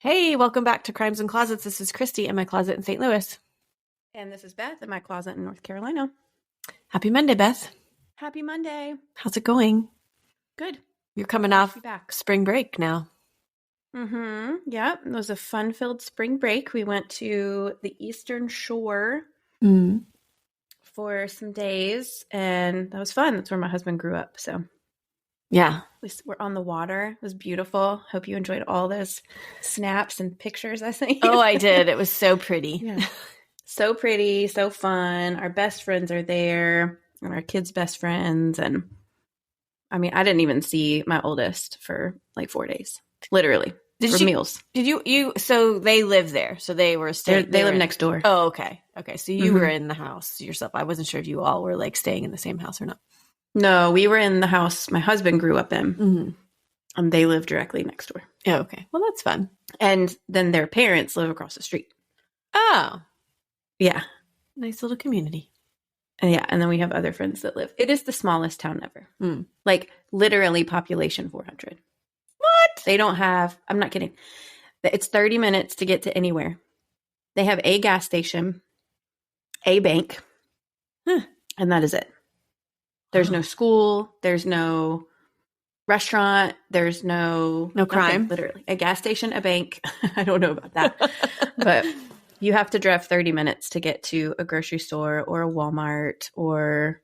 Hey, welcome back to Crimes and Closets. This is Christy in my closet in St. Louis. And this is Beth in my closet in North Carolina. Happy Monday, Beth. Happy Monday. How's it going? Good. You're coming off spring break now. Yeah, it was a fun-filled spring break. We went to the Eastern Shore for some days, and that was fun. That's where my husband grew up, so. Yeah. We're on the water. It was beautiful. Hope you enjoyed all those snaps and pictures I sent you. Oh, I did. It was so pretty. Yeah. So pretty, so fun. Our best friends are there, and our kids' best friends. And I mean, I didn't even see my oldest for like 4 days, literally, meals. Did you, so they live there. So they were staying. They live next door. Oh, okay. Okay. So you were in the house yourself. I wasn't sure if you all were like staying in the same house or not. No, we were in the house my husband grew up in, and they live directly next door. Oh, okay. Well, that's fun. And then their parents live across the street. Oh. Yeah. Nice little community. And then we have other friends that live. It is the smallest town ever. Like literally population 400. What? They don't have, I'm not kidding. It's 30 minutes to get to anywhere. They have a gas station, a bank, and that is it. There's no school. There's no restaurant. There's no crime. Nothing, literally. A gas station, a bank. I don't know about that. But you have to drive 30 minutes to get to a grocery store or a Walmart or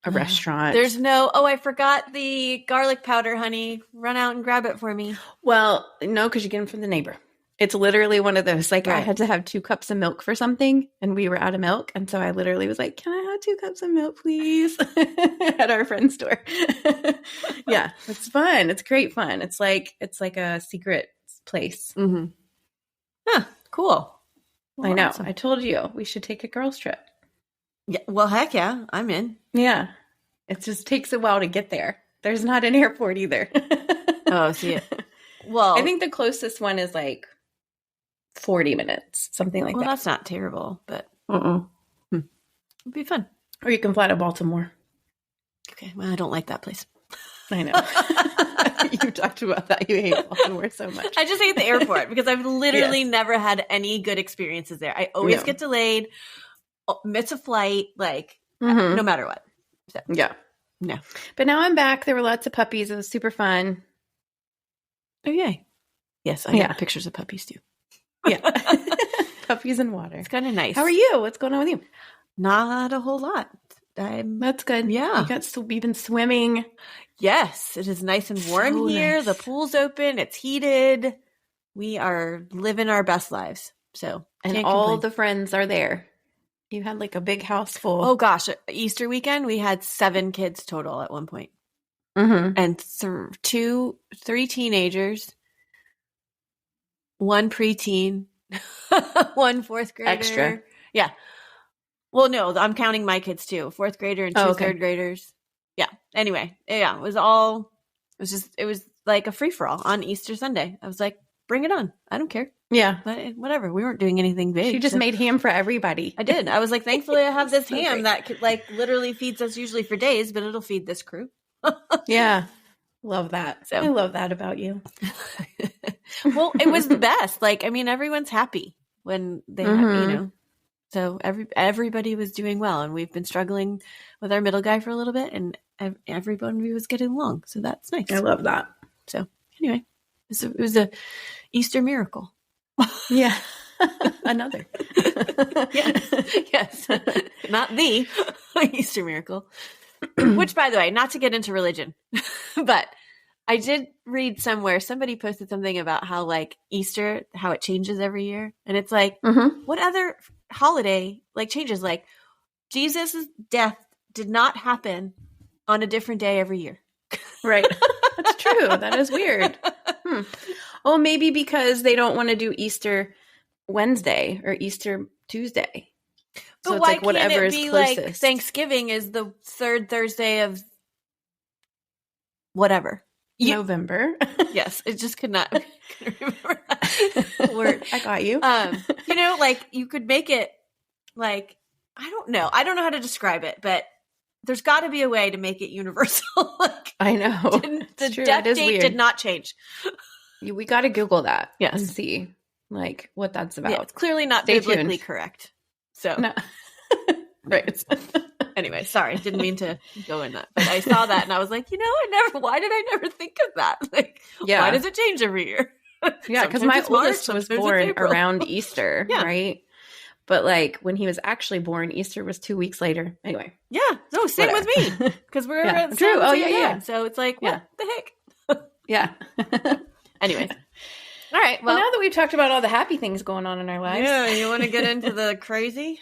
a restaurant. There's no, I forgot the garlic powder, honey. Run out and grab it for me. Well, no, because you get them from the neighbor. It's literally one of those, like, right. I had to have 2 cups of milk for something, and we were out of milk. And so I literally was like, can I have 2 cups of milk, please? At our friend's store. Yeah, it's fun. It's great fun. It's like a secret place. Huh, cool. Well, I know. awesome. I told you we should take a girls trip. Yeah. Well, heck yeah. I'm in. Yeah. It just takes a while to get there. There's not an airport either. Oh, see it. Well, I think the closest one is like 40 minutes, something like that. Well, that's not terrible, but it'd be fun. Or you can fly to Baltimore. Okay. Well, I don't like that place. I know. You talked about that. You hate Baltimore so much. I just hate the airport because I've literally never had any good experiences there. I always get delayed, miss a flight, like no matter what. So, yeah. No. But now I'm back. There were lots of puppies. It was super fun. Oh, yay. Yes, I got pictures of puppies too. Yeah. Puppies and water. It's kind of nice. How are you? What's going on with you? Not a whole lot. That's good. Yeah. You've been swimming. Yes. It is nice and warm here. Nice. The pool's open. It's heated. We are living our best lives. So, and all the friends are there. You had like a big house full. Oh gosh. Easter weekend, we had 7 kids total at one point. And 3 teenagers, 1 preteen, 1 4th grader. Extra. Yeah. Well, no, I'm counting my kids too. 4th grader and 2 3rd graders. Yeah. Anyway, yeah, it was like a free for all on Easter Sunday. I was like, bring it on. I don't care. Yeah. But whatever. We weren't doing anything big. She just made ham for everybody. I did. I was like, thankfully I have this ham that could, like, literally feeds us usually for days, but it'll feed this crew. Yeah. Love that. So. I love that about you. Well, it was the best. Like, I mean, everyone's happy when they have, so everybody was doing well, and we've been struggling with our middle guy for a little bit, and everybody was getting along. So that's nice. I love that. So anyway, it was a Easter miracle. Yeah. Another. Yes. Not the Easter miracle. Which, by the way, not to get into religion, but I did read somewhere, somebody posted something about how, like, Easter, how it changes every year. And it's like, what other holiday, like, changes? Like, Jesus' death did not happen on a different day every year. Right. That's true. That is weird. Oh, maybe because they don't want to do Easter Wednesday or Easter Tuesday. So it's why like whatever can't it is be closest. Like Thanksgiving is the 3rd Thursday of whatever. November. Yes, it just could not remember that word. I got you. Like, you could make it like, I don't know how to describe it, but there's got to be a way to make it universal. Like, I know. The death date did not change. We got to Google that and Yes. see like what that's about. Yeah, it's clearly not Stay biblically tuned. correct. So, No. Right. anyway, sorry, didn't mean to go in that, but I saw that and I was like, why did I never think of that? Like, Yeah. why does it change every year? Yeah, because my oldest was born around Easter, right? But like when he was actually born, Easter was 2 weeks later. Anyway. Yeah. No, same with me. Because we're Yeah. at True. Oh, same yeah. time. So it's like, what the heck? Yeah. Anyways. All right. Well, now that we've talked about all the happy things going on in our lives. Yeah. You want to get into the crazy?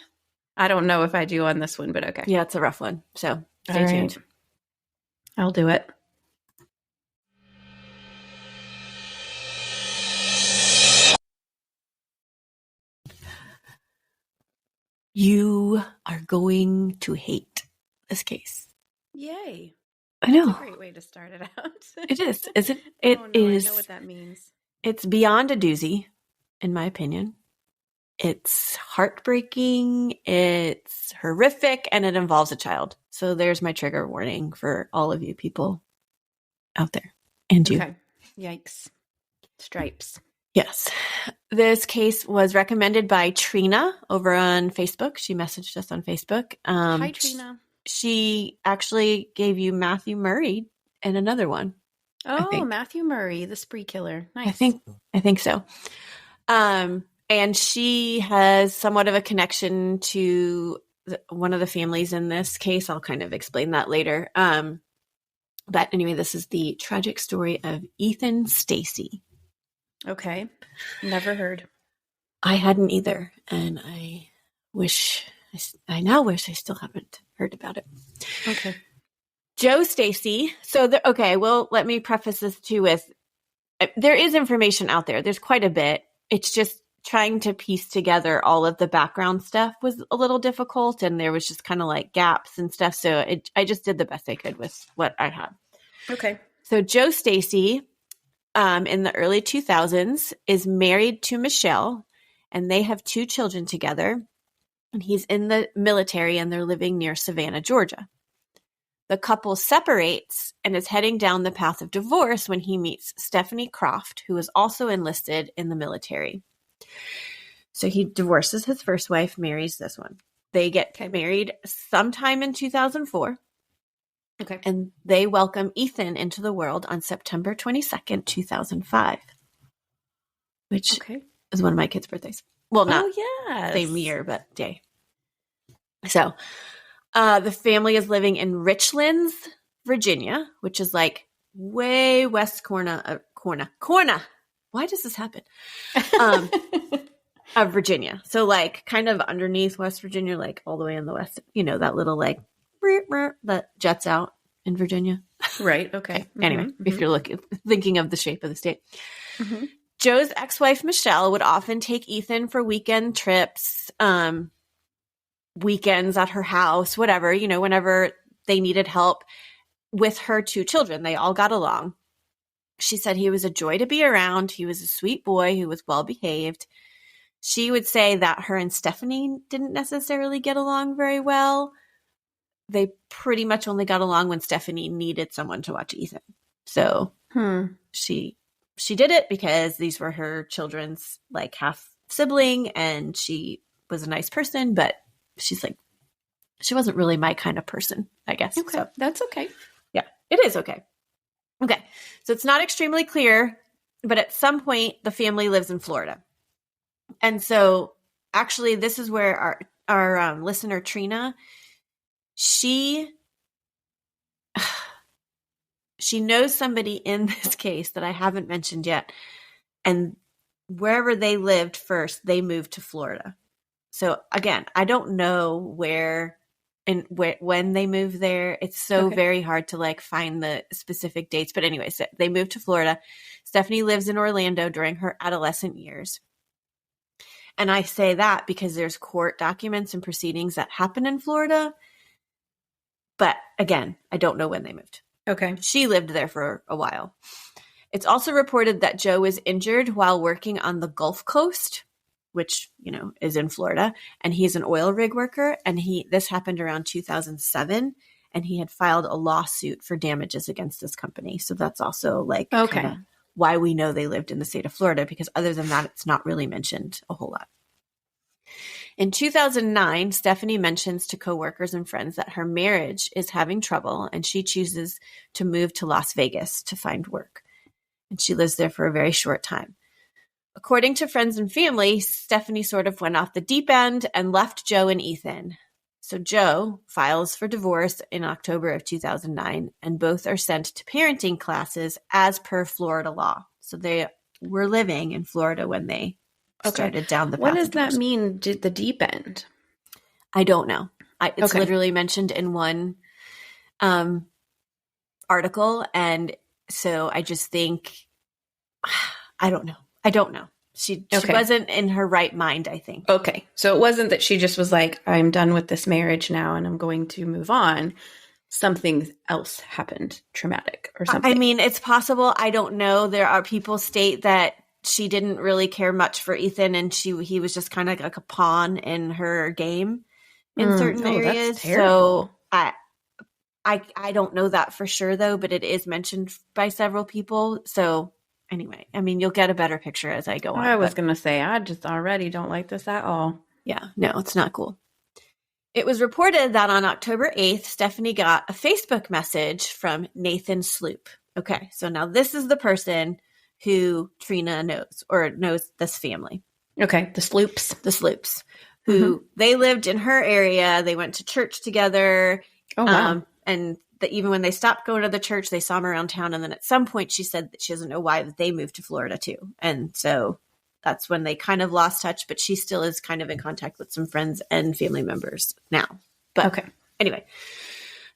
I don't know if I do on this one, but okay. Yeah, it's a rough one. So stay tuned. I'll do it. You are going to hate this case. Yay. I know. That's a great way to start it out. It is. Is it? It is. I know what that means. It's beyond a doozy, in my opinion. It's heartbreaking, it's horrific, and it involves a child. So there's my trigger warning for all of you people out there. And you. Okay. Yikes. Stripes. Yes. This case was recommended by Trina over on Facebook. She messaged us on Facebook. Hi, Trina. She actually gave you Matthew Murray and another one. Oh, Matthew Murray, the spree killer. Nice. I think so. And she has somewhat of a connection to one of the families in this case. I'll kind of explain that later. But anyway, this is the tragic story of Ethan Stacy. Okay. Never heard. I hadn't either. And I now wish I still haven't heard about it. Okay. Joe Stacy. So, let me preface this too with, there is information out there. There's quite a bit. It's just trying to piece together all of the background stuff was a little difficult, and there was just kind of like gaps and stuff. So I just did the best I could with what I had. Okay. So Joe Stacy, in the early 2000s, is married to Michelle, and they have 2 children together. And he's in the military, and they're living near Savannah, Georgia. The couple separates and is heading down the path of divorce when he meets Stephanie Croft, who is also enlisted in the military. So he divorces his first wife, marries this one. They get married sometime in 2004. Okay. And they welcome Ethan into the world on September 22nd, 2005, which is one of my kids' birthdays. Well, not same year, but day. So the family is living in Richlands, Virginia, which is like way west corner. Why does this happen? Of Virginia. So like kind of underneath West Virginia, like all the way in the west, that little like that juts out in Virginia. Right. Okay. Mm-hmm. Anyway, if you're thinking of the shape of the state. Mm-hmm. Joe's ex-wife, Michelle, would often take Ethan for weekend trips, weekends at her house, whatever, whenever they needed help with her 2 children. They all got along. She said he was a joy to be around. He was a sweet boy who was well behaved. She would say that her and Stephanie didn't necessarily get along very well. They pretty much only got along when Stephanie needed someone to watch Ethan. So she did it because these were her children's like half sibling, and she was a nice person, but she's like, she wasn't really my kind of person, I guess. Okay. So, that's okay. Yeah, it is okay. Okay. So it's not extremely clear, but at some point the family lives in Florida. And so actually this is where our listener, Trina, she knows somebody in this case that I haven't mentioned yet. And wherever they lived first, they moved to Florida. So again, I don't know when they moved there. It's so very hard to like find the specific dates. But anyway, so they moved to Florida. Stephanie lives in Orlando during her adolescent years. And I say that because there's court documents and proceedings that happen in Florida. But again, I don't know when they moved. Okay. She lived there for a while. It's also reported that Joe was injured while working on the Gulf Coast, which, is in Florida, and he's an oil rig worker. And this happened around 2007, and he had filed a lawsuit for damages against this company. So that's also like kind of why we know they lived in the state of Florida, because other than that, it's not really mentioned a whole lot. In 2009, Stephanie mentions to coworkers and friends that her marriage is having trouble and she chooses to move to Las Vegas to find work. And she lives there for a very short time. According to friends and family, Stephanie sort of went off the deep end and left Joe and Ethan. So Joe files for divorce in October of 2009, and both are sent to parenting classes as per Florida law. So they were living in Florida when they started down the path. What does that mean, the deep end? I don't know. It's literally mentioned in one article, and so I just think, I don't know. She wasn't in her right mind, I think. Okay. So it wasn't that she just was like, I'm done with this marriage now and I'm going to move on. Something else happened, traumatic or something. I mean, it's possible. I don't know. There are people state that she didn't really care much for Ethan and he was just kind of like a pawn in her game in certain areas. That's terrible. So I don't know that for sure though, but it is mentioned by several people. So anyway, I mean, you'll get a better picture as I go on. I was going to say, I just already don't like this at all. Yeah, no, it's not cool. It was reported that on October 8th, Stephanie got a Facebook message from Nathan Sloop. Okay, so now this is the person who Trina knows this family. Okay, the Sloops. The Sloops, who they lived in her area. They went to church together. Oh, wow. And that even when they stopped going to the church, they saw him around town. And then at some point she said that she doesn't know why, that they moved to Florida too. And so that's when they kind of lost touch, but she still is kind of in contact with some friends and family members now. But anyway,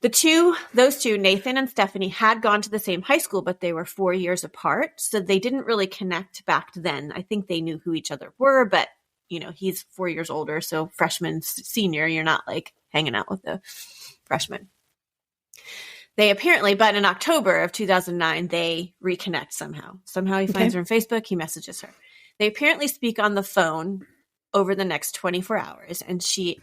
those two, Nathan and Stephanie, had gone to the same high school, but they were 4 years apart. So they didn't really connect back then. I think they knew who each other were, but he's 4 years older. So freshman, senior, you're not like hanging out with the freshman. They apparently, but in October of 2009, they reconnect somehow. Somehow he finds her on Facebook. He messages her. They apparently speak on the phone over the next 24 hours. And she,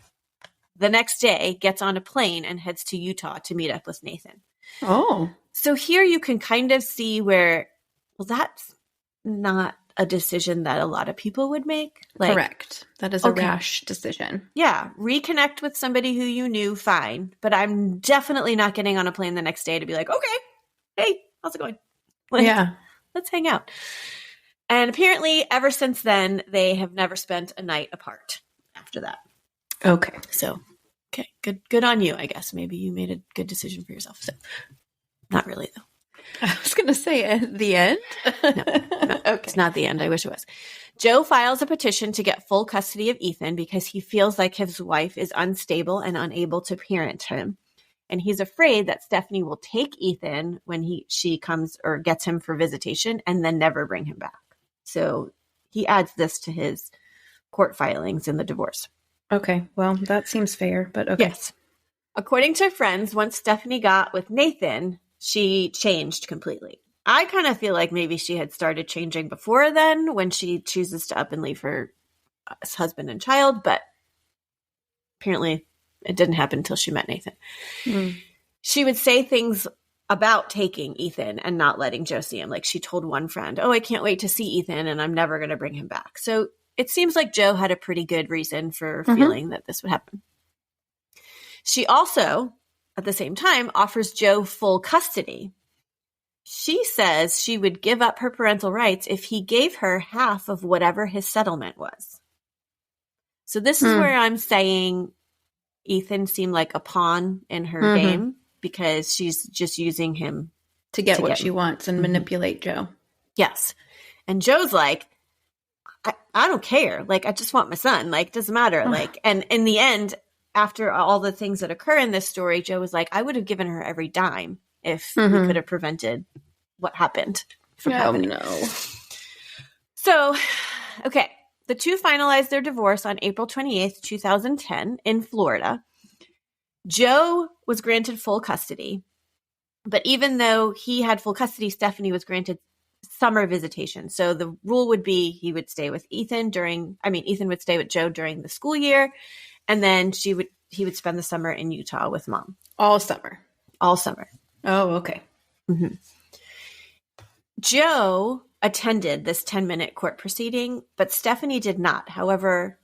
the next day, gets on a plane and heads to Utah to meet up with Nathan. Oh. So here you can kind of see where, well, that's not a decision that a lot of people would make. Correct. That is a rash decision. Yeah. Reconnect with somebody who you knew, fine. But I'm definitely not getting on a plane the next day to be like, okay, hey, how's it going? Let's hang out. And apparently ever since then, they have never spent a night apart after that. Okay. So, good on you, I guess. Maybe you made a good decision for yourself. So, not really, though. I was going to say at the end. No, it's not the end. I wish it was. Joe files a petition to get full custody of Ethan because he feels like his wife is unstable and unable to parent him. And he's afraid that Stephanie will take Ethan when she comes or gets him for visitation and then never bring him back. So he adds this to his court filings in the divorce. Okay. Well, that seems fair, but okay. Yes. According to friends, once Stephanie got with Nathan, she changed completely. I kind of feel like maybe she had started changing before then when she chooses to up and leave her husband and child, but apparently it didn't happen until she met Nathan. She would say things about taking Ethan and not letting Joe see him. Like she told one friend, I can't wait to see Ethan and I'm never going to bring him back. So it seems like Joe had a pretty good reason for feeling that this would happen. She also, at the same time, offers Joe full custody. She says she would give up her parental rights if he gave her half of whatever his settlement was. So this is where I'm saying Ethan seemed like a pawn in her game because she's just using him to get what she wants and manipulate Joe. Yes. And Joe's like, I don't care. Like, I just want my son. Like, doesn't matter. Like, and in the end, after all the things that occur in this story, Joe was like, I would have given her every dime if we could have prevented what happened from happening. No. So, okay. The two finalized their divorce on April 28th, 2010 in Florida. Joe was granted full custody, but even though he had full custody, Stephanie was granted summer visitation. So the rule would be he would stay with Ethan Ethan would stay with Joe during the school year, and then he would spend the summer in Utah with mom. All summer. All summer. Oh, okay. Joe attended this 10-minute court proceeding, but Stephanie did not. However,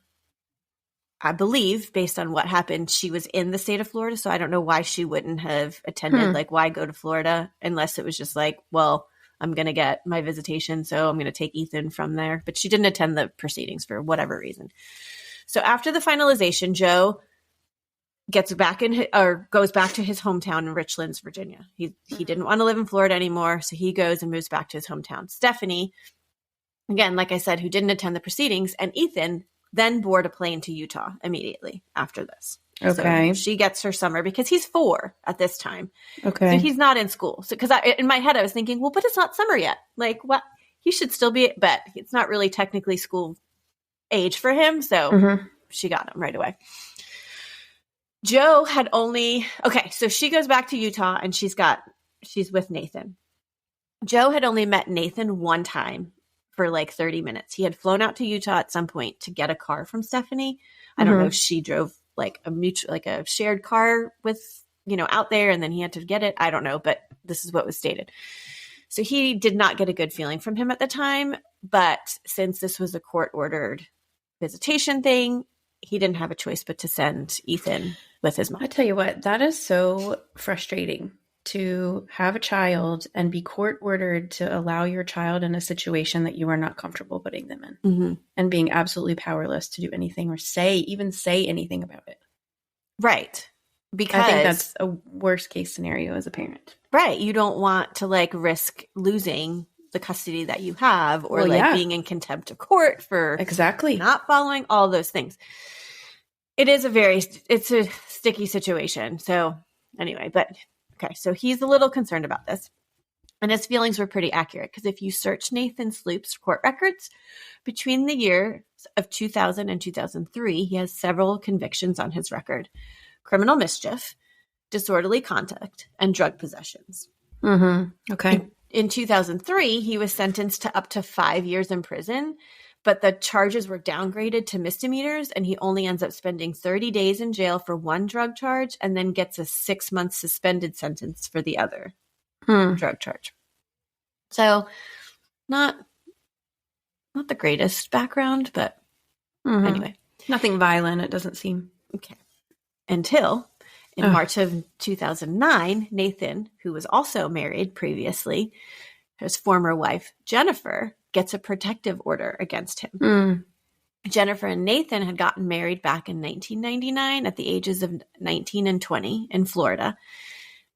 I believe, based on what happened, she was in the state of Florida, so I don't know why she wouldn't have attended. Like, why go to Florida unless it was just like, well, I'm going to get my visitation, so I'm going to take Ethan from there. But she didn't attend the proceedings for whatever reason. So after the finalization, Joe goes back to his hometown in Richlands, Virginia. He didn't want to live in Florida anymore, so he goes and moves back to his hometown. Stephanie, again, like I said, who didn't attend the proceedings, and Ethan then board a plane to Utah immediately after this. Okay. So she gets her summer because he's 4 at this time. Okay. So he's not in school. So because in my head I was thinking, well, but it's not summer yet. Like, what? He should still be, but it's not really technically school age for him. So she got him right away. Joe had so she goes back to Utah and she's with Nathan. Joe had only met Nathan one time for like 30 minutes. He had flown out to Utah at some point to get a car from Stephanie. I don't know if she drove like a shared car with, out there and then he had to get it. I don't know, but this is what was stated. So he did not get a good feeling from him at the time, but since this was a court-ordered visitation thing, he didn't have a choice but to send Ethan with his mom. I tell you what, that is so frustrating to have a child and be court-ordered to allow your child in a situation that you are not comfortable putting them in and being absolutely powerless to do anything or say anything about it. Right. Because I think that's a worst case scenario as a parent. Right. You don't want to risk losing the custody that you have or being in contempt of court for not following all those things. It's a sticky situation. So anyway, okay. So he's a little concerned about this and his feelings were pretty accurate because if you search Nathan Sloop's court records between the years of 2000 and 2003, he has several convictions on his record: criminal mischief, disorderly conduct, and drug possessions. Okay. In 2003, he was sentenced to up to 5 years in prison, but the charges were downgraded to misdemeanors, and he only ends up spending 30 days in jail for one drug charge and then gets a 6-month suspended sentence for the other drug charge. So not the greatest background, but anyway. Nothing violent, it doesn't seem. Okay. Until in March of 2009, Nathan, who was also married previously, his former wife, Jennifer, gets a protective order against him. Jennifer and Nathan had gotten married back in 1999 at the ages of 19 and 20 in Florida.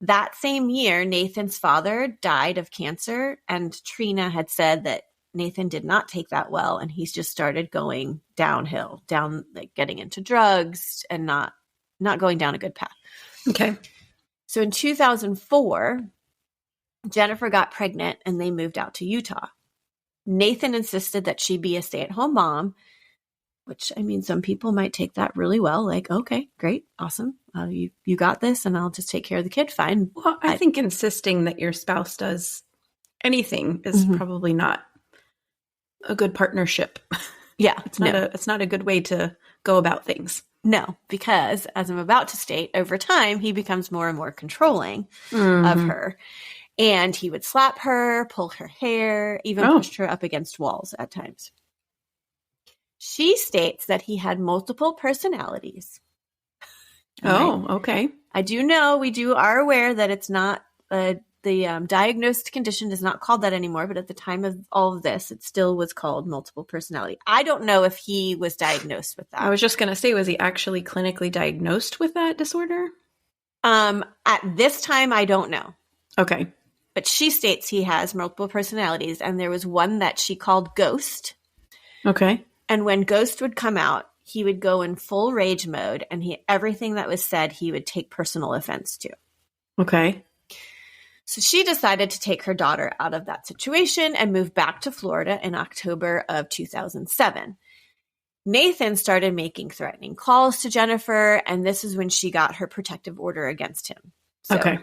That same year, Nathan's father died of cancer, and Trina had said that Nathan did not take that well, and he's just started going downhill, getting into drugs and not going down a good path. Okay. So in 2004, Jennifer got pregnant and they moved out to Utah. Nathan insisted that she be a stay-at-home mom, which, I mean, some people might take that really well. Like, okay, great, awesome. You got this and I'll just take care of the kid. Fine. Well, I think insisting that your spouse does anything is probably not a good partnership. Yeah. It's not a good way to go about things. No, because as I'm about to state, over time, he becomes more and more controlling of her. And he would slap her, pull her hair, even pushed her up against walls at times. She states that he had multiple personalities. Okay. I do know we are aware that it's not the diagnosed condition is not called that anymore, but at the time of all of this, it still was called multiple personality. I don't know if he was diagnosed with that. I was just going to say, was he actually clinically diagnosed with that disorder? At this time, I don't know. Okay. But she states he has multiple personalities, and there was one that she called Ghost. Okay. And when Ghost would come out, he would go in full rage mode, and everything that was said, he would take personal offense to. Okay. So she decided to take her daughter out of that situation and move back to Florida in October of 2007. Nathan started making threatening calls to Jennifer, and this is when she got her protective order against him. So okay.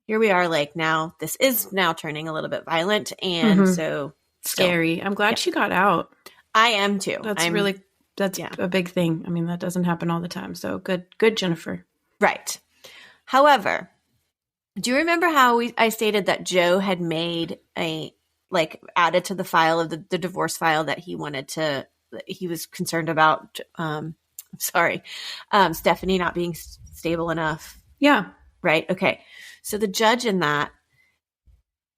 Here we are, now this is now turning a little bit violent, and so scary. I'm glad she got out. I am too. That's a big thing. I mean, that doesn't happen all the time. So good, Jennifer. Right. However, do you remember how I stated that Joe had made a like added to the file of the divorce file that he was concerned about, Stephanie not being stable enough. Yeah. Right. Okay. So the judge in that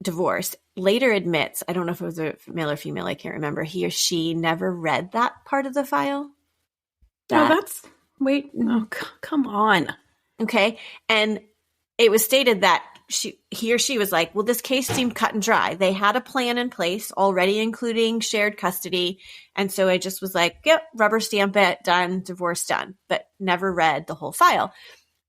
divorce later admits, I don't know if it was a male or female, I can't remember, he or she never read that part of the file. Come on. Okay. And it was stated that he or she was like, well, this case seemed cut and dry. They had a plan in place already, including shared custody. And so I just was like, yep, rubber stamp it, done, divorce done, but never read the whole file.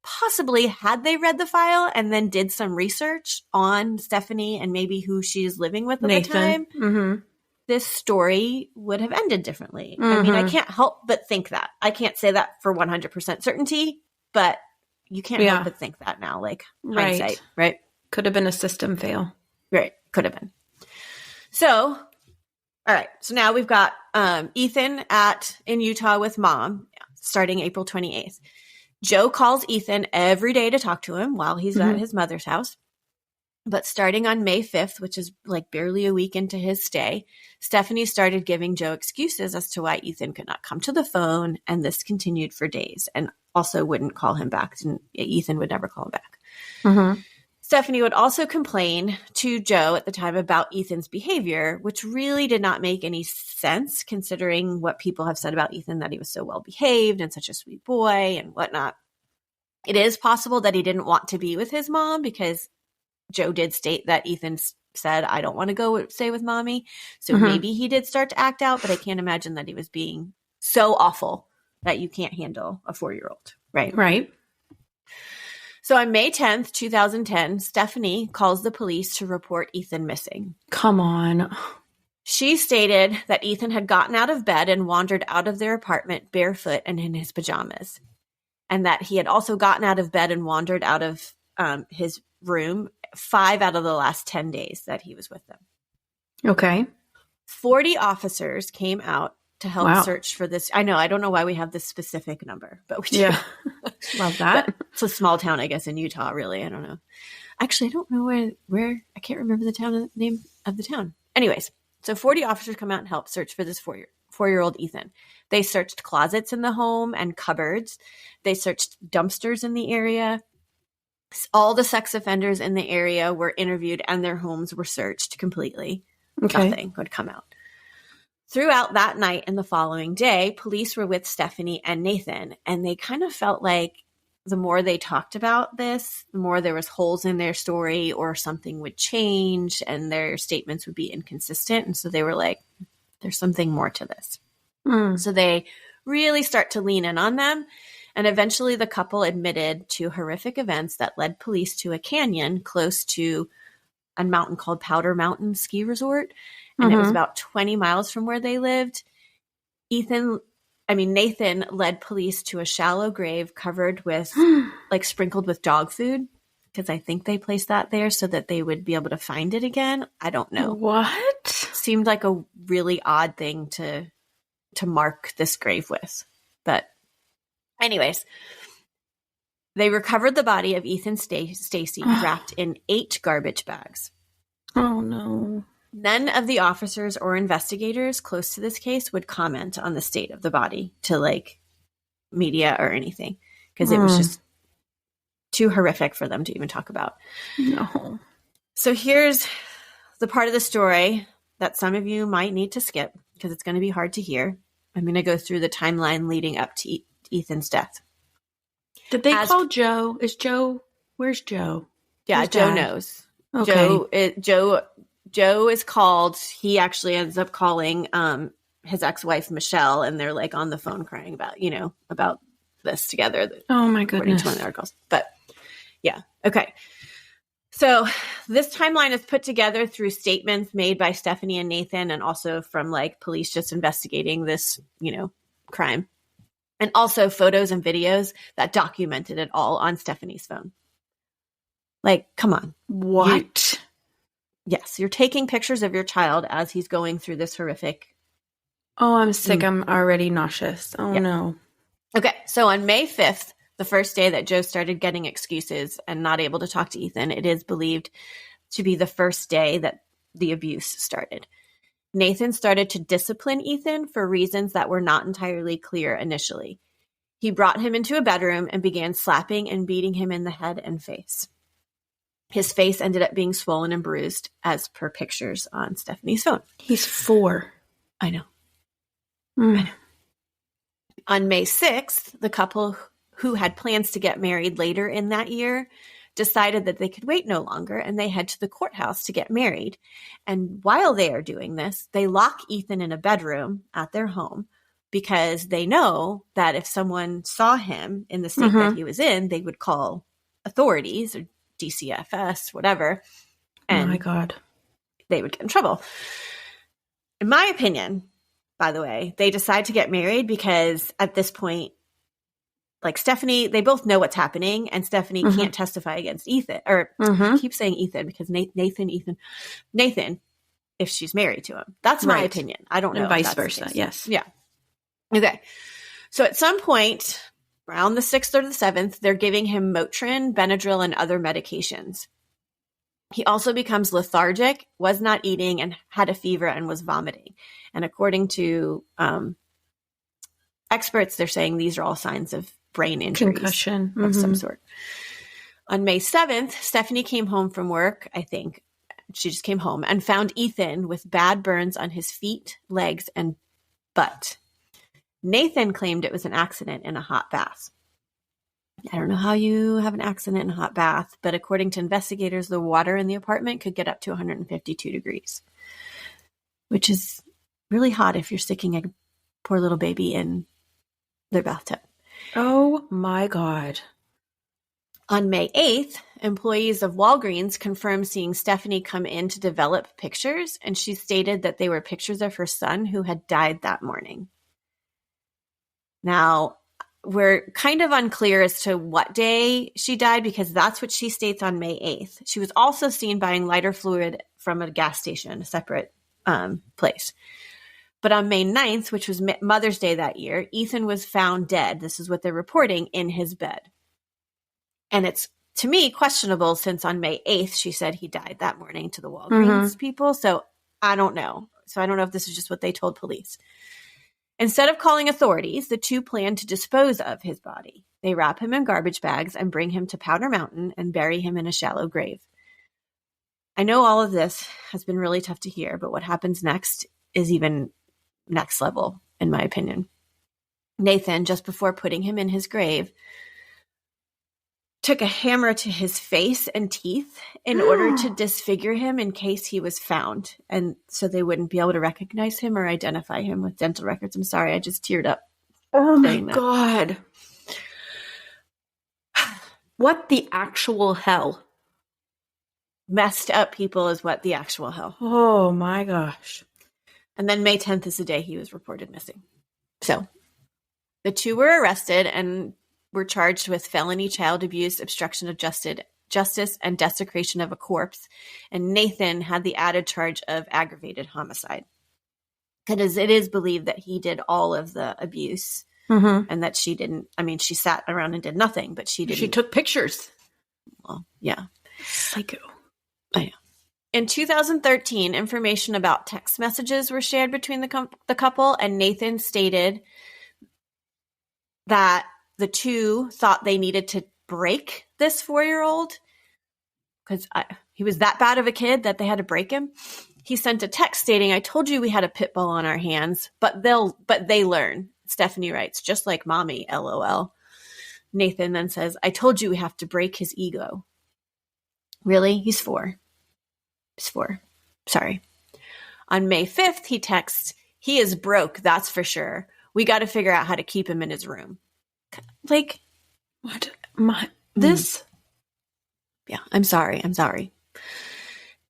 Possibly had they read the file and then did some research on Stephanie and maybe who she's living with at Nathan. the time, this story would have ended differently. I mean, I can't help but think that. I can't say that for 100% certainty, but you can't help but think that now, like hindsight, right? Could have been a system fail. Right. Could have been. So, all right. So now we've got Ethan in Utah with mom starting April 28th. Joe calls Ethan every day to talk to him while he's at his mother's house. But starting on May 5th, which is like barely a week into his stay, Stephanie started giving Joe excuses as to why Ethan could not come to the phone. And this continued for days and also wouldn't call him back. And Ethan would never call him back. Stephanie would also complain to Joe at the time about Ethan's behavior, which really did not make any sense considering what people have said about Ethan, that he was so well behaved and such a sweet boy and whatnot. It is possible that he didn't want to be with his mom because Joe did state that Ethan said, I don't want to go stay with mommy. So maybe he did start to act out, but I can't imagine that he was being so awful that you can't handle a 4-year-old. Right. Right. So on May 10th, 2010, Stephanie calls the police to report Ethan missing. Come on. She stated that Ethan had gotten out of bed and wandered out of their apartment barefoot and in his pajamas. And that he had also gotten out of bed and wandered out of his room 5 out of the last 10 days that he was with them. Okay. 40 officers came out to help search for this. I know. I don't know why we have this specific number, but we do. Yeah. Love that. It's a small town, I guess, in Utah, really. I don't know. Actually, I don't know where I can't remember the name of the town. Anyways, so 40 officers come out and help search for this 4-year-old Ethan. They searched closets in the home and cupboards. They searched dumpsters in the area. All the sex offenders in the area were interviewed and their homes were searched completely. Okay. Nothing would come out. Throughout that night and the following day, police were with Stephanie and Nathan, and they kind of felt like the more they talked about this, the more there was holes in their story or something would change and their statements would be inconsistent. And so they were like, there's something more to this. So they really start to lean in on them. And eventually the couple admitted to horrific events that led police to a canyon close to a mountain called Powder Mountain Ski Resort. And it was about 20 miles from where they lived. Nathan led police to a shallow grave covered with, sprinkled with dog food. Because I think they placed that there so that they would be able to find it again. I don't know. What? Seemed like a really odd thing to mark this grave with. But anyways, they recovered the body of Ethan Stacy wrapped in 8 garbage bags. Oh, no. None of the officers or investigators close to this case would comment on the state of the body to media or anything because it was just too horrific for them to even talk about. No. So here's the part of the story that some of you might need to skip because it's going to be hard to hear. I'm going to go through the timeline leading up to Ethan's death. Did they call Joe? Where's Joe? Yeah, Where's Joe Dad? knows. Okay. Joe is called. He actually ends up calling his ex-wife Michelle, and they're on the phone crying about this together. Oh my goodness! To one of the articles, but yeah, okay. So this timeline is put together through statements made by Stephanie and Nathan, and also from police just investigating this crime, and also photos and videos that documented it all on Stephanie's phone. Come on, what? Yes, you're taking pictures of your child as he's going through this horrific. Oh, I'm sick. I'm already nauseous. Oh, no. Okay, so on May 5th, the first day that Joe started getting excuses and not able to talk to Ethan, it is believed to be the first day that the abuse started. Nathan started to discipline Ethan for reasons that were not entirely clear initially. He brought him into a bedroom and began slapping and beating him in the head and face. His face ended up being swollen and bruised, as per pictures on Stephanie's phone. He's 4. I know. Mm. I know. On May 6th, the couple who had plans to get married later in that year decided that they could wait no longer, and they head to the courthouse to get married. And while they are doing this, they lock Ethan in a bedroom at their home because they know that if someone saw him in the state that he was in, they would call authorities or DCFS, whatever. And oh my God. they would get in trouble. In my opinion, by the way, they decide to get married because at this point, like Stephanie, they both know what's happening, and Stephanie can't testify against Ethan. Or I keep saying Ethan because Nathan, if she's married to him. That's my opinion. I don't know. And vice versa. Yes. Yeah. Okay. So at some point, around the 6th or the 7th, they're giving him Motrin, Benadryl, and other medications. He also becomes lethargic, was not eating, and had a fever and was vomiting. And according to experts, they're saying these are all signs of brain injuries. Concussion. Of some sort. On May 7th, Stephanie came home from work, I think. She just came home and found Ethan with bad burns on his feet, legs, and butt. Nathan claimed it was an accident in a hot bath. I don't know how you have an accident in a hot bath, but according to investigators, the water in the apartment could get up to 152 degrees, which is really hot if you're sticking a poor little baby in their bathtub. Oh my God. On May 8th, employees of Walgreens confirmed seeing Stephanie come in to develop pictures, and she stated that they were pictures of her son who had died that morning. Now, we're kind of unclear as to what day she died because that's what she states on May 8th. She was also seen buying lighter fluid from a gas station, a separate place. But on May 9th, which was Mother's Day that year, Ethan was found dead. This is what they're reporting, in his bed. And it's, to me, questionable since on May 8th, she said he died that morning to the Walgreens people. So I don't know. So I don't know if this is just what they told police. Instead of calling authorities, the two planned to dispose of his body. They wrap him in garbage bags and bring him to Powder Mountain and bury him in a shallow grave. I know all of this has been really tough to hear, but what happens next is even next level, in my opinion. Nathan, just before putting him in his grave, took a hammer to his face and teeth in order to disfigure him in case he was found, and so they wouldn't be able to recognize him or identify him with dental records. I'm sorry, I just teared up. Oh my God. What the actual hell? Messed up people is what the actual hell. Oh my gosh. And then May 10th is the day he was reported missing. So the two were arrested and were charged with felony child abuse, obstruction of justice, and desecration of a corpse. And Nathan had the added charge of aggravated homicide. Because it is believed that he did all of the abuse and that she didn't. I mean, she sat around and did nothing, but she didn't. She took pictures. Well, yeah. Psycho. I know. In 2013, information about text messages were shared between the couple, and Nathan stated that the two thought they needed to break this 4-year-old because he was that bad of a kid that they had to break him. He sent a text stating, "I told you we had a pit bull on our hands, but they learn." Stephanie writes, "Just like mommy, LOL." Nathan then says, "I told you we have to break his ego." Really? He's 4. He's 4. Sorry. On May 5th, he texts, "He is broke, that's for sure. We got to figure out how to keep him in his room." Like, what? This? Yeah, I'm sorry.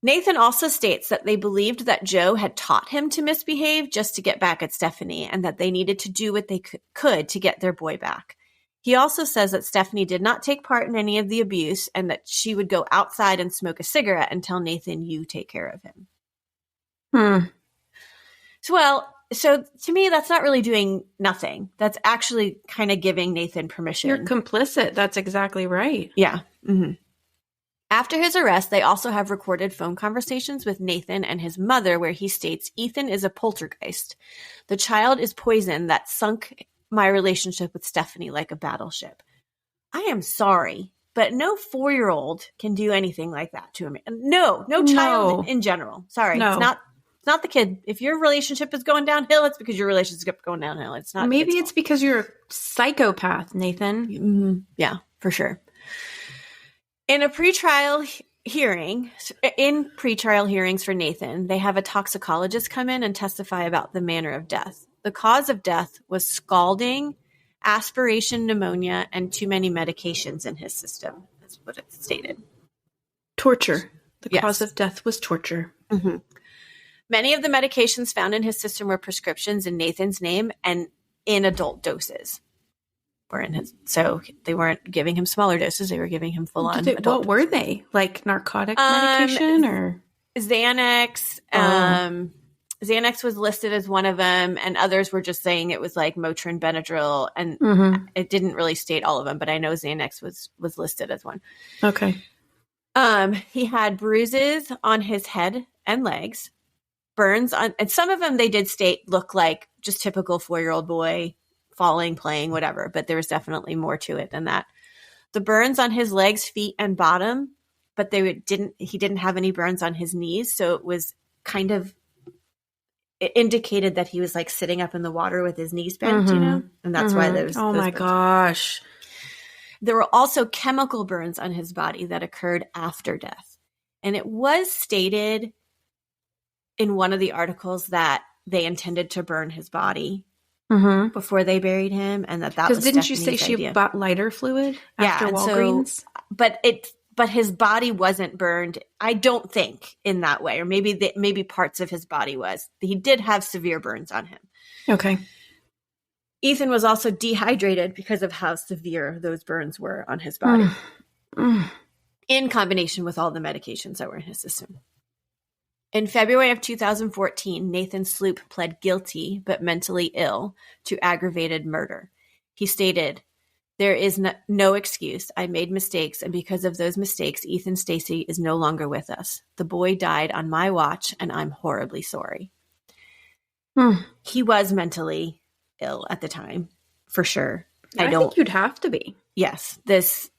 Nathan also states that they believed that Joe had taught him to misbehave just to get back at Stephanie, and that they needed to do what they could to get their boy back. He also says that Stephanie did not take part in any of the abuse and that she would go outside and smoke a cigarette and tell Nathan, "You take care of him." So to me, that's not really doing nothing. That's actually kind of giving Nathan permission. You're complicit. That's exactly right. Yeah. Mm-hmm. After his arrest, they also have recorded phone conversations with Nathan and his mother where he states, Ethan is a poltergeist. The child is poison that sunk my relationship with Stephanie like a battleship. I am sorry, but no 4-year-old can do anything like that to him. No child in general. Sorry, no. It's not the kid. If your relationship is going downhill, it's because your relationship is going downhill. It's not. Maybe it's because you're a psychopath, Nathan. Mm-hmm. Yeah, for sure. In pretrial hearings for Nathan, they have a toxicologist come in and testify about the manner of death. The cause of death was scalding, aspiration pneumonia, and too many medications in his system. That's what it stated. Torture. The cause of death was torture. Mm-hmm. Many of the medications found in his system were prescriptions in Nathan's name and in adult doses. So they weren't giving him smaller doses; they were giving him full on. What were they? Like narcotic medication or Xanax? Xanax was listed as one of them, and others were just saying it was like Motrin, Benadryl, and it didn't really state all of them. But I know Xanax was listed as one. Okay. He had bruises on his head and legs, burns on, and some of them they did state look like just typical 4-year-old boy. Falling, playing, whatever, but there was definitely more to it than that. The burns on his legs, feet, and bottom, but he didn't have any burns on his knees, so it was kind of, it indicated that he was like sitting up in the water with his knees bent, and that's why there's oh my gosh. There were also chemical burns on his body that occurred after death. And it was stated in one of the articles that they intended to burn his body before they buried him, and that was didn't Stephanie's you say she idea. bought lighter fluid after Walgreens? But his body wasn't burned, I don't think, in that way, or maybe parts of his body was. He did have severe burns on him. Okay. Ethan was also dehydrated because of how severe those burns were on his body, in combination with all the medications that were in his system. In February of 2014, Nathan Sloop pled guilty but mentally ill to aggravated murder. He stated, "There is no excuse. I made mistakes, and because of those mistakes, Ethan Stacy is no longer with us. The boy died on my watch, and I'm horribly sorry." He was mentally ill at the time, for sure. I think you'd have to be. Yes. There's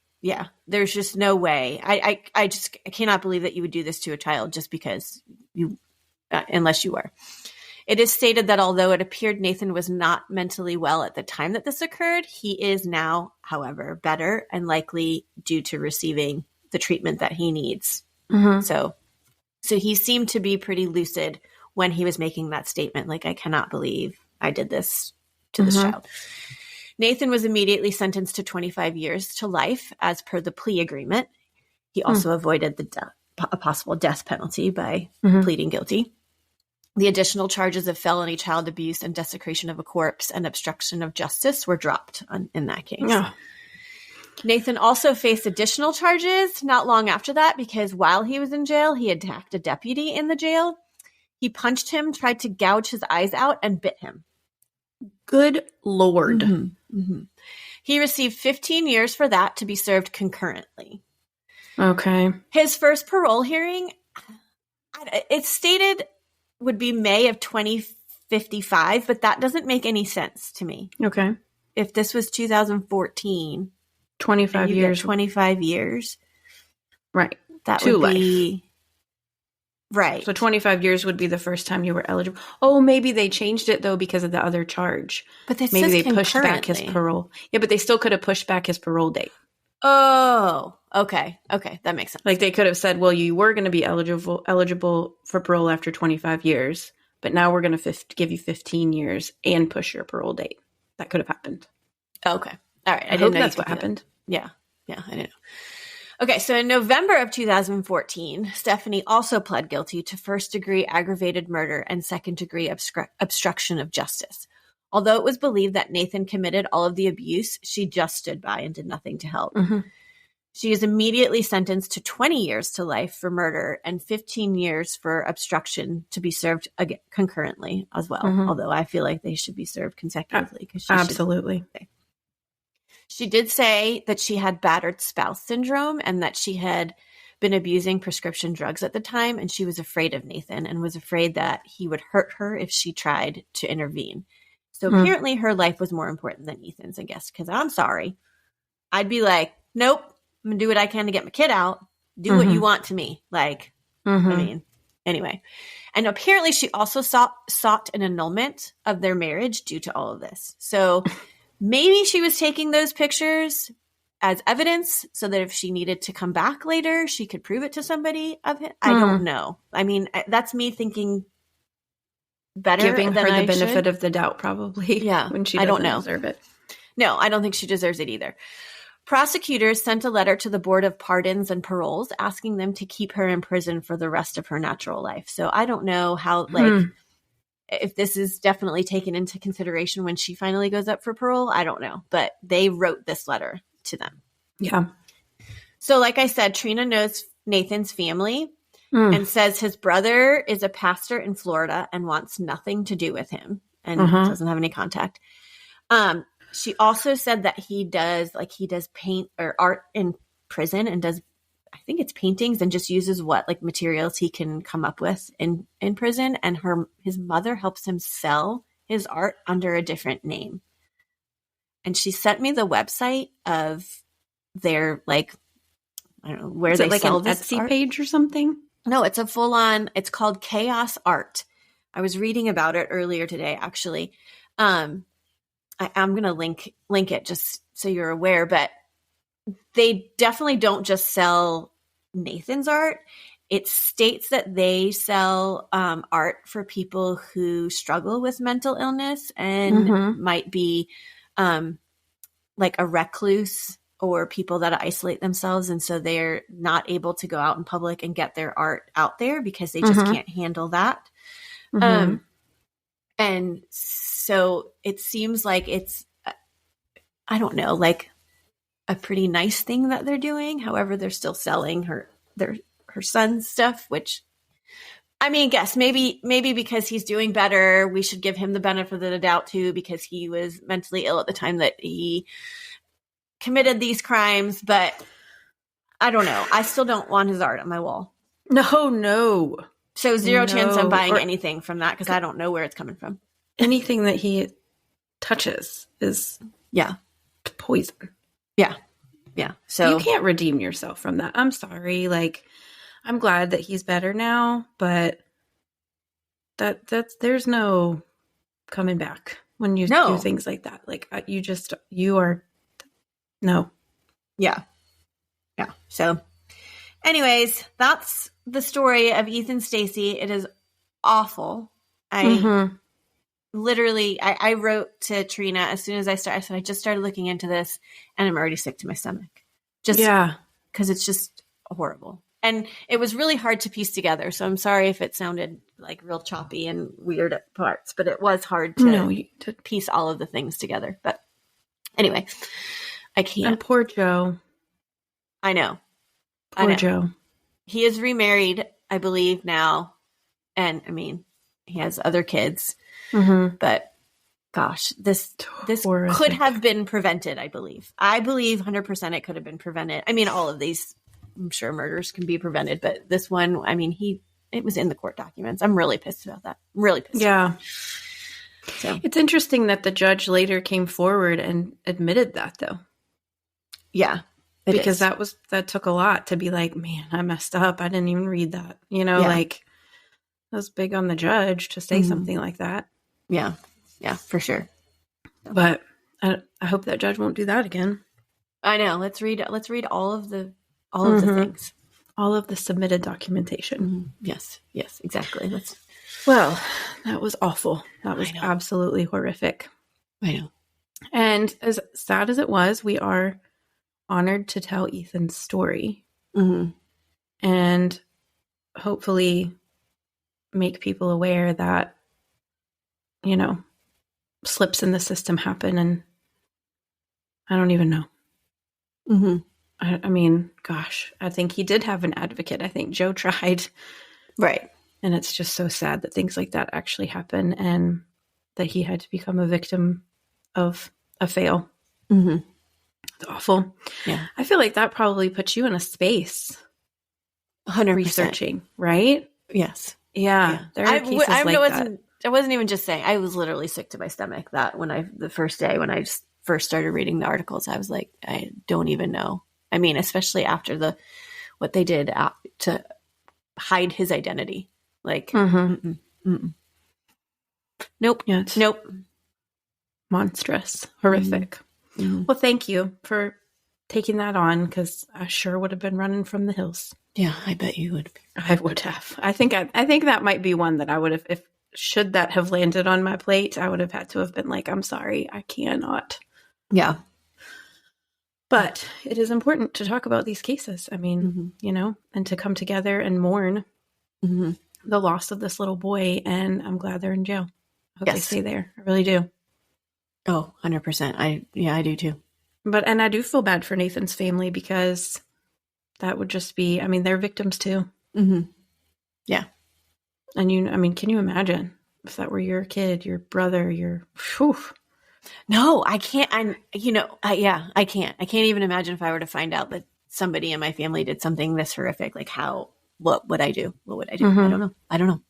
just no way. I cannot believe that you would do this to a child just because unless you were. It is stated that although it appeared Nathan was not mentally well at the time that this occurred, he is now, however, better and likely due to receiving the treatment that he needs. So he seemed to be pretty lucid when he was making that statement. Like, I cannot believe I did this to this child. Nathan was immediately sentenced to 25 years to life as per the plea agreement. He also avoided a possible death penalty by pleading guilty. The additional charges of felony child abuse and desecration of a corpse and obstruction of justice were dropped in that case. Yeah. Nathan also faced additional charges not long after that because while he was in jail, he attacked a deputy in the jail. He punched him, tried to gouge his eyes out, and bit him. Good Lord. He received 15 years for that to be served concurrently. Okay. His first parole hearing, it's stated, would be May of 2055, but that doesn't make any sense to me. Okay. If this was 2014. 25 years. 25 years. Right. That would be... Right. So 25 years would be the first time you were eligible. Oh, maybe they changed it, though, because of the other charge. But maybe they pushed back his parole. Yeah, but they still could have pushed back his parole date. Oh, okay. Okay, that makes sense. Like, they could have said, well, you were going to be eligible for parole after 25 years, but now we're going to give you 15 years and push your parole date. That could have happened. Okay. All right. I didn't know that's what happened. Yeah. Yeah, I didn't know. Okay, so in November of 2014, Stephanie also pled guilty to first-degree aggravated murder and second-degree obstruction of justice. Although it was believed that Nathan committed all of the abuse, she just stood by and did nothing to help. She is immediately sentenced to 20 years to life for murder and 15 years for obstruction to be served concurrently as well, although I feel like they should be served consecutively. Absolutely. She did say that she had battered spouse syndrome and that she had been abusing prescription drugs at the time, and she was afraid of Nathan and was afraid that he would hurt her if she tried to intervene. So apparently her life was more important than Ethan's, I guess, because I'm sorry. I'd be like, nope, I'm going to do what I can to get my kid out. Do what you want to me. Like, I mean, anyway. And apparently she also sought an annulment of their marriage due to all of this. So maybe she was taking those pictures as evidence so that if she needed to come back later, she could prove it to somebody of it. I don't know. I mean, that's me thinking better giving than her the I benefit should. of the doubt, probably. Yeah. When she I don't doesn't know. deserve it. No, I don't think she deserves it either. Prosecutors sent a letter to the Board of Pardons and Paroles asking them to keep her in prison for the rest of her natural life. So I don't know how, like, if this is definitely taken into consideration when she finally goes up for parole. I don't know. But they wrote this letter to them. Yeah. So like I said, Trina knows Nathan's family and says his brother is a pastor in Florida and wants nothing to do with him and doesn't have any contact. She also said that he does paint or art in prison and does, I think it's paintings, and just uses materials he can come up with in prison. And his mother helps him sell his art under a different name. And she sent me the website of their, like, I don't know where Is they it like sell an this Etsy art. page or something? No, it's a full on, it's called Chaos Art. I was reading about it earlier today, actually. I'm going to link it just so you're aware, but they definitely don't just sell Nathan's art. It states that they sell art for people who struggle with mental illness and might be like a recluse or people that isolate themselves. And so they're not able to go out in public and get their art out there because they just can't handle that. And so it seems like it's, I don't know, like a pretty nice thing that they're doing. However, they're still selling her son's stuff, which, I mean, guess maybe because he's doing better, we should give him the benefit of the doubt too, because he was mentally ill at the time that he committed these crimes. But I don't know. I still don't want his art on my wall. No. So zero chance I'm buying anything from that because I don't know where it's coming from. Anything that he touches is poison. Yeah. So you can't redeem yourself from that. I'm sorry. Like, I'm glad that he's better now, but there's no coming back when you do things like that. Like, you are no. Yeah. So anyways, that's the story of Ethan Stacy. It is awful. Literally, I wrote to Trina as soon as I said, I just started looking into this and I'm already sick to my stomach. Just because it's just horrible. And it was really hard to piece together. So I'm sorry if it sounded like real choppy and weird at parts, but it was hard to piece all of the things together. But anyway, I can't. And poor Joe. I know. Poor Joe. He is remarried, I believe, now. And I mean, he has other kids. But gosh, this could have been prevented, I believe. I believe 100% it could have been prevented. I mean, all of these, I'm sure murders can be prevented, but this one, I mean, it was in the court documents. I'm really pissed about that. I'm really pissed. Yeah. So it's interesting that the judge later came forward and admitted that, though. Yeah. Because that took a lot to be like, man, I messed up. I didn't even read that. Like, that was big on the judge to say something like that. Yeah, for sure. But I hope that judge won't do that again. I know. Let's read all of the things, all of the submitted documentation. Yes, exactly. Well, that was awful. That was absolutely horrific. I know. And as sad as it was, we are honored to tell Ethan's story, and hopefully make people aware that, slips in the system happen. And I don't even know. I mean, gosh, I think he did have an advocate. I think Joe tried. Right. And it's just so sad that things like that actually happen and that he had to become a victim of a fail. It's awful. Yeah. I feel like that probably puts you in a space 100%. researching, right? Yes. Yeah. There are cases like that. I wasn't even just saying, I was literally sick to my stomach that the first day when I just first started reading the articles, I was like, I don't even know. I mean, especially after what they did to hide his identity. Like, nope. Yeah, nope. Monstrous, horrific. Mm-hmm. Well, thank you for taking that on, because I sure would have been running from the hills. Yeah, I bet you would. I would have. I think that might be one that I would have, should that have landed on my plate, I would have had to have been like, I'm sorry, I cannot. Yeah. But it is important to talk about these cases. I mean, and to come together and mourn the loss of this little boy. And I'm glad they're in jail. I hope they stay there. I really do. Oh, 100%. I do too. And I do feel bad for Nathan's family, because that would just be, I mean, they're victims too. Mm-hmm. Yeah. And can you imagine if that were your kid, your brother, whew. No, I can't. I can't. I can't even imagine if I were to find out that somebody in my family did something this horrific. Like, what would I do? What would I do? Mm-hmm. I don't know.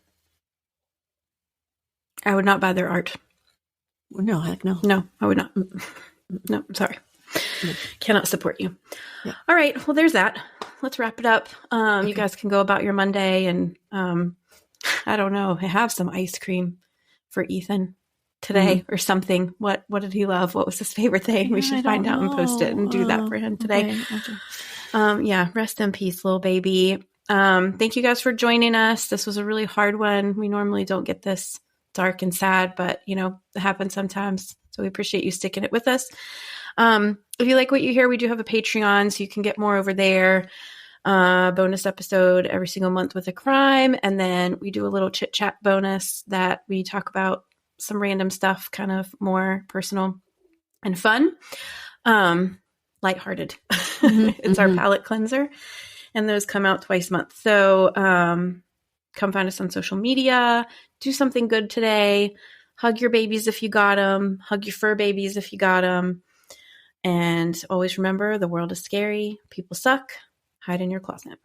I would not buy their art. No, heck no. No, I would not. No, I'm sorry. Cannot support you. Yeah. All right. Well, there's that. Let's wrap it up. You guys can go about your Monday, and I don't know, have some ice cream for Ethan today or something. What did he love? What was his favorite thing? We should find out and post it and do that for him today. Okay. Rest in peace, little baby. Thank you guys for joining us. This was a really hard one. We normally don't get this dark and sad, but it happens sometimes. So we appreciate you sticking it with us. If you like what you hear, we do have a Patreon, so you can get more over there. Bonus episode every single month with a crime. And then we do a little chit chat bonus that we talk about some random stuff, kind of more personal and fun, lighthearted. It's our palate cleanser, and those come out twice a month. So, come find us on social media, do something good today, hug your babies if you got them, hug your fur babies if you got them. And always remember, the world is scary. People suck. Hide in your closet.